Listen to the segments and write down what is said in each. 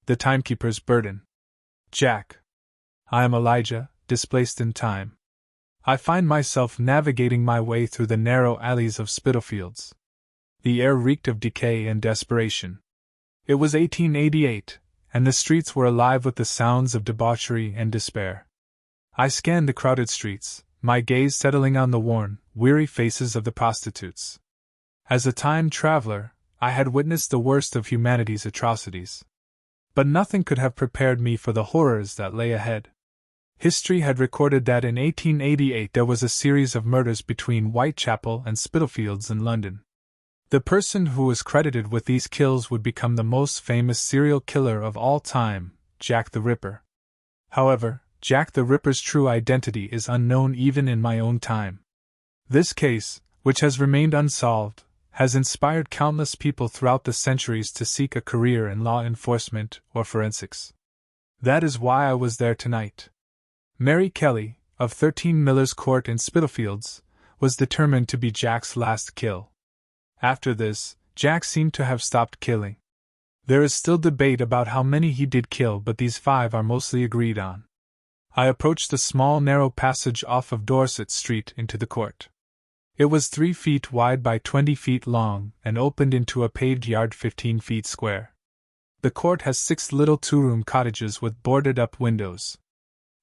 The Timekeeper's Burden. Jack. I am Elijah, displaced in time. I find myself navigating my way through the narrow alleys of Spitalfields. The air reeked of decay and desperation. It was 1888, and the streets were alive with the sounds of debauchery and despair. I scanned the crowded streets, my gaze settling on the worn, weary faces of the prostitutes. As a time traveler, I had witnessed the worst of humanity's atrocities. But nothing could have prepared me for the horrors that lay ahead. History had recorded that in 1888 there was a series of murders between Whitechapel and Spitalfields in London. The person who was credited with these kills would become the most famous serial killer of all time, Jack the Ripper. However, Jack the Ripper's true identity is unknown even in my own time. This case, which has remained unsolved, has inspired countless people throughout the centuries to seek a career in law enforcement or forensics. That is why I was there tonight. Mary Kelly, of 13 Miller's Court in Spitalfields, was determined to be Jack's last kill. After this, Jack seemed to have stopped killing. There is still debate about how many he did kill, but these 5 are mostly agreed on. I approached the small narrow passage off of Dorset Street into the court. It was 3 feet wide by 20 feet long and opened into a paved yard 15 feet square. The court has 6 little 2-room cottages with boarded-up windows.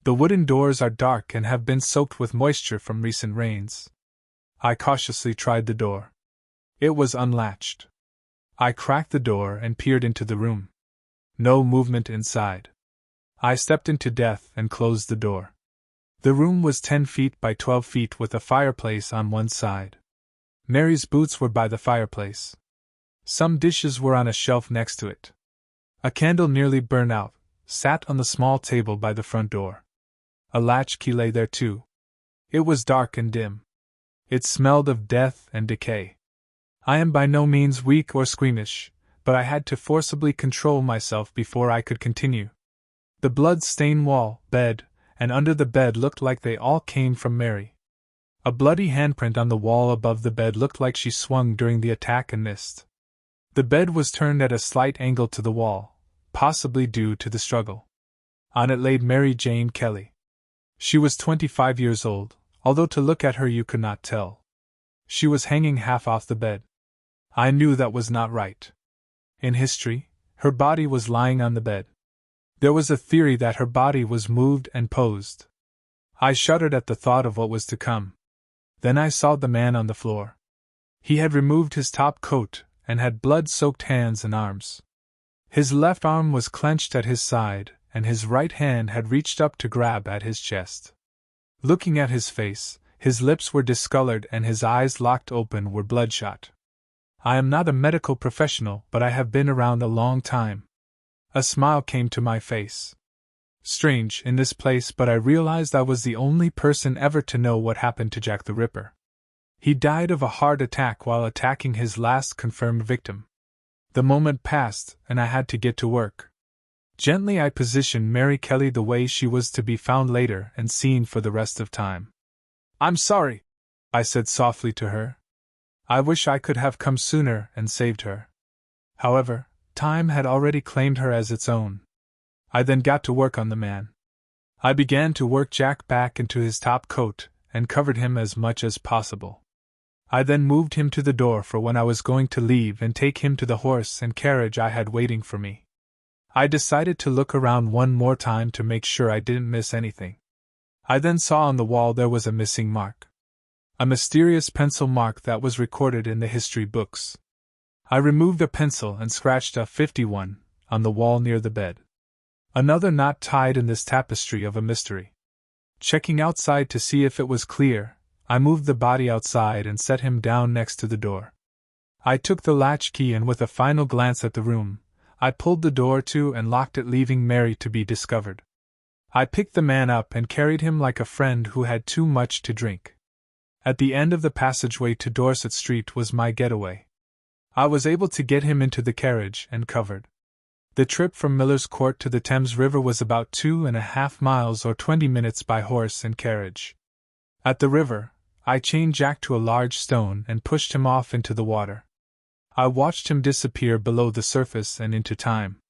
The wooden doors are dark and have been soaked with moisture from recent rains. I cautiously tried the door. It was unlatched. I cracked the door and peered into the room. No movement inside. I stepped into death and closed the door. The room was 10 feet by 12 feet with a fireplace on one side. Mary's boots were by the fireplace. Some dishes were on a shelf next to it. A candle nearly burned out sat on the small table by the front door. A latchkey lay there too. It was dark and dim. It smelled of death and decay. I am by no means weak or squeamish, but I had to forcibly control myself before I could continue. The blood-stained wall, bed, and under the bed looked like they all came from Mary. A bloody handprint on the wall above the bed looked like she swung during the attack and missed. The bed was turned at a slight angle to the wall, possibly due to the struggle. On it lay Mary Jane Kelly. She was 25 years old, although to look at her you could not tell. She was hanging half off the bed. I knew that was not right. In history, her body was lying on the bed. There was a theory that her body was moved and posed. I shuddered at the thought of what was to come. Then I saw the man on the floor. He had removed his top coat and had blood-soaked hands and arms. His left arm was clenched at his side, and his right hand had reached up to grab at his chest. Looking at his face, his lips were discolored and his eyes locked open were bloodshot. I am not a medical professional, but I have been around a long time. A smile came to my face. Strange in this place, but I realized I was the only person ever to know what happened to Jack the Ripper. He died of a heart attack while attacking his last confirmed victim. The moment passed, and I had to get to work. Gently I positioned Mary Kelly the way she was to be found later and seen for the rest of time. "I'm sorry," I said softly to her. I wish I could have come sooner and saved her. However, time had already claimed her as its own. I then got to work on the man. I began to work Jack back into his top coat and covered him as much as possible. I then moved him to the door for when I was going to leave and take him to the horse and carriage I had waiting for me. I decided to look around one more time to make sure I didn't miss anything. I then saw on the wall there was a missing mark. A mysterious pencil mark that was recorded in the history books. I removed a pencil and scratched a 51 on the wall near the bed. Another knot tied in this tapestry of a mystery. Checking outside to see if it was clear, I moved the body outside and set him down next to the door. I took the latchkey and with a final glance at the room, I pulled the door to and locked it, leaving Mary to be discovered. I picked the man up and carried him like a friend who had too much to drink. At the end of the passageway to Dorset Street was my getaway. I was able to get him into the carriage and covered. The trip from Miller's Court to the Thames River was about 2.5 miles or 20 minutes by horse and carriage. At the river, I chained Jack to a large stone and pushed him off into the water. I watched him disappear below the surface and into time.